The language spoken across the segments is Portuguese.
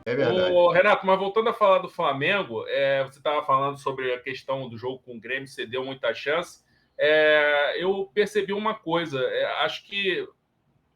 É verdade. Ô, Renato, mas voltando a falar do Flamengo, você estava falando sobre a questão do jogo com o Grêmio, você deu muita chance. Eu percebi uma coisa, acho que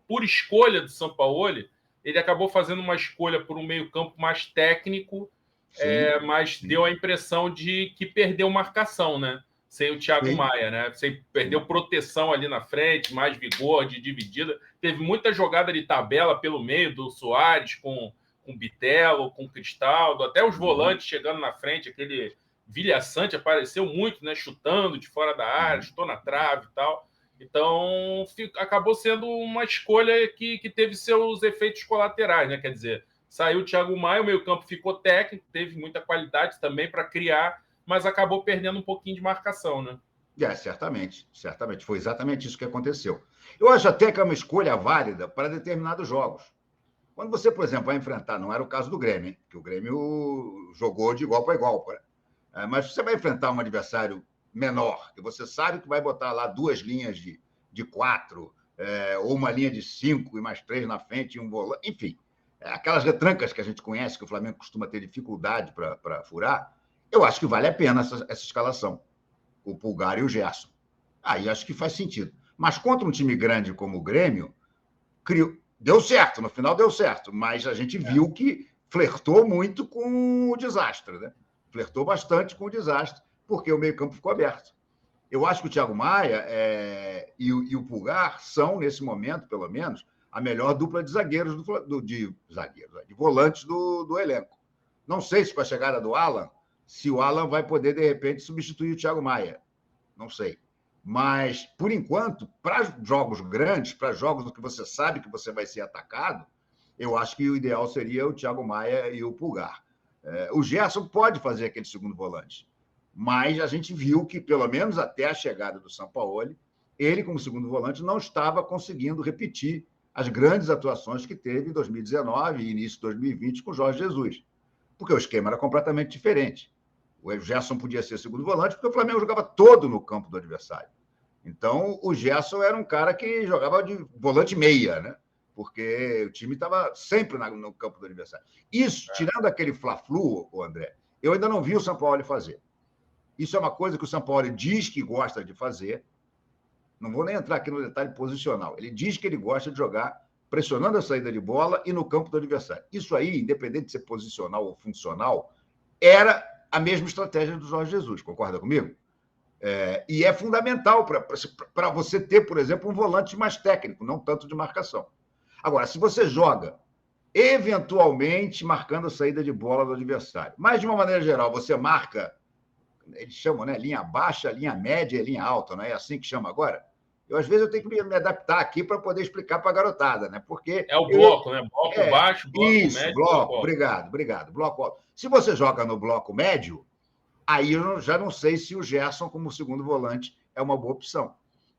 por escolha do Sampaoli, ele acabou fazendo uma escolha por um meio-campo mais técnico, Sim, mas sim, deu a impressão de que perdeu marcação, né? Sem o Thiago sim, Maia, né? Perdeu sim. proteção ali na frente, mais vigor de dividida. Teve muita jogada de tabela pelo meio do Soares com Bitelo, com Cristaldo, até os Uhum, volantes chegando na frente, aquele Vilha Sante apareceu muito, né? Chutando de fora da área, uhum. chutou na trave e tal. Então, acabou sendo uma escolha que teve seus efeitos colaterais, né? Quer dizer, saiu o Thiago Maia, o meio-campo ficou técnico, teve muita qualidade também para criar, mas acabou perdendo um pouquinho de marcação, né? Certamente, certamente. Foi exatamente isso que aconteceu. Eu acho até que é uma escolha válida para determinados jogos. Quando você, por exemplo, vai enfrentar, não era o caso do Grêmio, hein? Que o Grêmio jogou de igual para igual, mas você vai enfrentar um adversário menor, que você sabe que vai botar lá duas linhas de quatro, ou uma linha de cinco e mais três na frente, e um volante, enfim, aquelas retrancas que a gente conhece, que o Flamengo costuma ter dificuldade para furar, eu acho que vale a pena essa escalação, o Pulgar e o Gerson. Aí acho que faz sentido. Mas contra um time grande como o Grêmio, deu certo, no final deu certo, mas a gente viu que flertou muito com o desastre, né? Flertou bastante com o desastre, porque o meio-campo ficou aberto. Eu acho que o Thiago Maia e o Pulgar são, nesse momento, pelo menos, a melhor dupla de zagueiros de volantes do elenco. Não sei se com a chegada do Alan, se o Alan vai poder, de repente, substituir o Thiago Maia. Não sei. Mas, por enquanto, para jogos grandes, para jogos em que você sabe que você vai ser atacado, eu acho que o ideal seria o Thiago Maia e o Pulgar. O Gerson pode fazer aquele segundo volante, mas a gente viu que, pelo menos até a chegada do Sampaoli, ele, como segundo volante, não estava conseguindo repetir as grandes atuações que teve em 2019 e início de 2020 com o Jorge Jesus, porque o esquema era completamente diferente. O Gerson podia ser segundo volante, porque o Flamengo jogava todo no campo do adversário. Então, o Gerson era um cara que jogava de volante meia, né? Porque o time estava sempre no campo do adversário. Isso, tirando aquele Fla-Flu, o André, eu ainda não vi o São Paulo fazer. Isso é uma coisa que o São Paulo diz que gosta de fazer. Não vou nem entrar aqui no detalhe posicional. Ele diz que ele gosta de jogar pressionando a saída de bola e no campo do adversário. Isso aí, independente de ser posicional ou funcional, era a mesma estratégia do Jorge Jesus. Concorda comigo? E é fundamental para você ter, por exemplo, um volante mais técnico, não tanto de marcação. Agora, se você joga eventualmente marcando a saída de bola do adversário, mas de uma maneira geral, você marca, eles chamam, né, linha baixa, linha média e linha alta, não é assim que chama agora? Às vezes eu tenho que me adaptar aqui para poder explicar para a garotada, né? Porque É o bloco, né? Bloco baixo, bloco isso, médio, bloco bloco, alto. obrigado, bloco alto. Se você joga no bloco médio, aí eu já não sei se o Gerson, como segundo volante, é uma boa opção.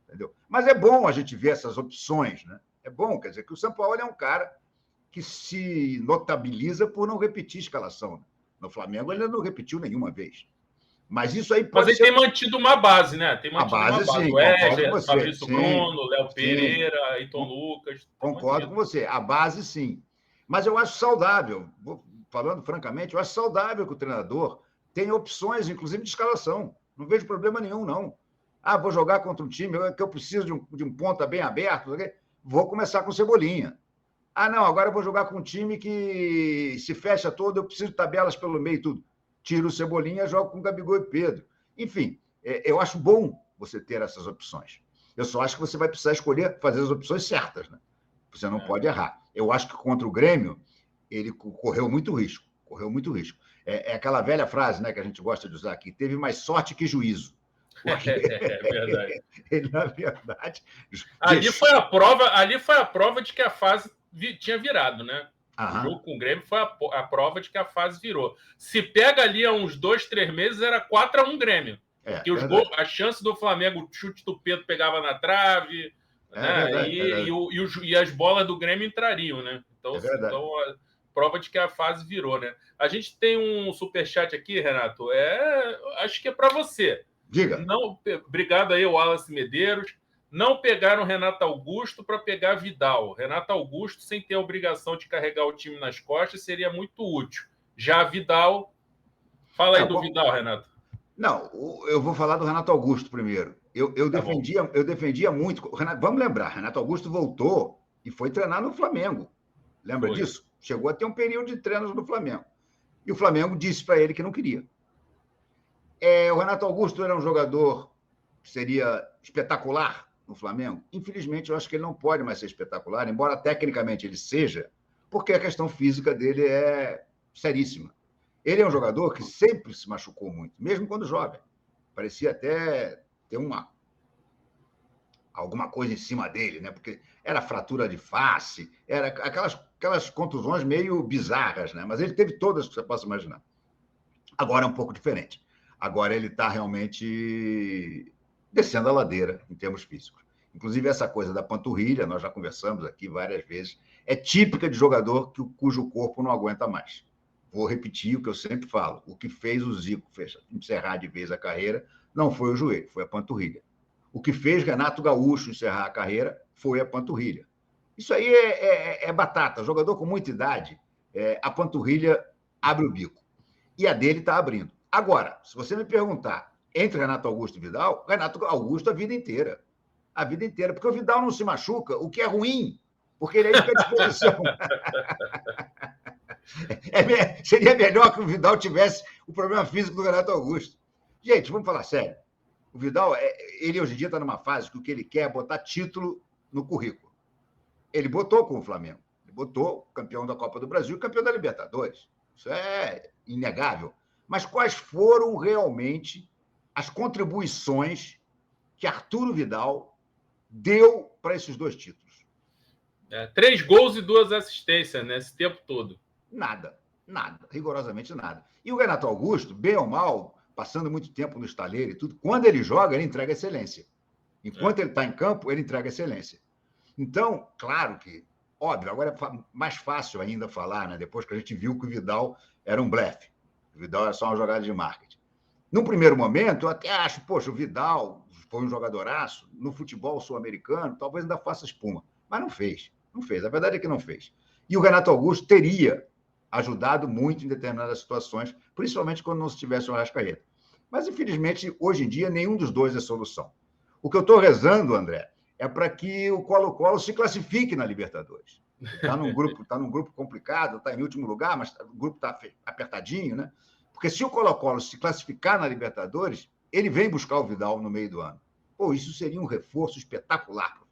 Entendeu? Mas é bom a gente ver essas opções, né? É bom, quer dizer, que o São Paulo é um cara que se notabiliza por não repetir escalação. Né? No Flamengo, ele não repetiu nenhuma vez. Mas isso aí Mas pode ele ser tem mantido uma base, né? Tem a mantido uma base, base. sim, O concordo com Wesley, você. Fabrício Sim, Bruno, Léo sim, Pereira, Ayrton Lucas. Tem concordo com mantido. você. A base, sim. Mas eu acho saudável, falando francamente, eu acho saudável que o treinador tenha opções, inclusive de escalação. Não vejo problema nenhum, não. Ah, vou jogar contra um time que eu preciso de um ponta bem aberto. Vou começar com Cebolinha. Ah, não, agora eu vou jogar com um time que se fecha todo, eu preciso de tabelas pelo meio e tudo. Tiro o Cebolinha, jogo com Gabigol e Pedro. Enfim, eu acho bom você ter essas opções. Eu só acho que você vai precisar escolher, fazer as opções certas, né? Você não pode errar. Eu acho que contra o Grêmio, ele correu muito risco. Correu muito risco. É aquela velha frase, né, que a gente gosta de usar aqui: teve mais sorte que juízo. Porque É verdade. ele, na verdade, Ali foi a prova de que a fase tinha virado, né? O Aham. jogo com o Grêmio foi a prova de que a fase virou. Se pega ali há uns 2, 3 meses, era 4-1 Grêmio. Que Verdade. a chance do Flamengo, o chute do Pedro pegava na trave, É né? verdade, é verdade. E as bolas do Grêmio entrariam, né? É verdade. Então a prova de que a fase virou, né? A gente tem um superchat aqui, Renato. Acho que é para você. Diga. Não, obrigado aí, Wallace Medeiros. não pegaram Renato Augusto para pegar Vidal. Renato Augusto, sem ter a obrigação de carregar o time nas costas, seria muito útil. Já Vidal... Fala aí do Vidal, Renato. Não, eu vou falar do Renato Augusto primeiro. Eu defendia muito. Vamos lembrar, Renato Augusto voltou e foi treinar no Flamengo. Lembra disso? Chegou a ter um período de treinos no Flamengo. E o Flamengo disse para ele que não queria. O Renato Augusto era um jogador que seria espetacular no Flamengo. Infelizmente, eu acho que ele não pode mais ser espetacular, embora tecnicamente ele seja, porque a questão física dele é seríssima. Ele é um jogador que sempre se machucou muito, mesmo quando jovem. Parecia até ter alguma coisa em cima dele, né? Porque era fratura de face, era aquelas contusões meio bizarras, né? Mas ele teve todas que você possa imaginar. Agora é um pouco diferente. Agora ele está realmente descendo a ladeira em termos físicos. Inclusive, essa coisa da panturrilha, nós já conversamos aqui várias vezes, é típica de jogador cujo corpo não aguenta mais. Vou repetir o que eu sempre falo. O que fez o Zico encerrar de vez a carreira não foi o joelho, foi a panturrilha. O que fez Renato Gaúcho encerrar a carreira foi a panturrilha. Isso aí é batata. Jogador com muita idade, a panturrilha abre o bico. E a dele está abrindo. Agora, se você me perguntar entre Renato Augusto e Vidal, Renato Augusto a vida inteira. A vida inteira. Porque o Vidal não se machuca, o que é ruim, porque ele é de predisposição. Seria melhor que o Vidal tivesse o problema físico do Renato Augusto. Gente, vamos falar sério. O Vidal, ele hoje em dia está numa fase que o que ele quer é botar título no currículo. Ele botou com o Flamengo. Ele botou campeão da Copa do Brasil e campeão da Libertadores. Isso é inegável. Mas quais foram realmente as contribuições que Arturo Vidal deu para esses 2 títulos? 3 gols e 2 assistências nesse tempo todo. Nada, rigorosamente nada. E o Renato Augusto, bem ou mal, passando muito tempo no estaleiro e tudo, quando ele joga, ele entrega excelência. Enquanto ele está em campo, ele entrega excelência. Então, claro que, óbvio, agora é mais fácil ainda falar, né? Depois que a gente viu que o Vidal era um blefe. O Vidal era só uma jogada de marketing. Num primeiro momento, eu até acho, poxa, o Vidal foi um jogadoraço, no futebol sul-americano, talvez ainda faça espuma. Mas não fez. A verdade é que não fez. E o Renato Augusto teria ajudado muito em determinadas situações, principalmente quando não se tivesse o Arrascaeta. Mas, infelizmente, hoje em dia, nenhum dos dois é solução. O que eu estou rezando, André, é para que o Colo-Colo se classifique na Libertadores. Está num grupo complicado, está em último lugar, mas o grupo está apertadinho, né? Porque se o Colo-Colo se classificar na Libertadores, ele vem buscar o Vidal no meio do ano. Pô, isso seria um reforço espetacular para o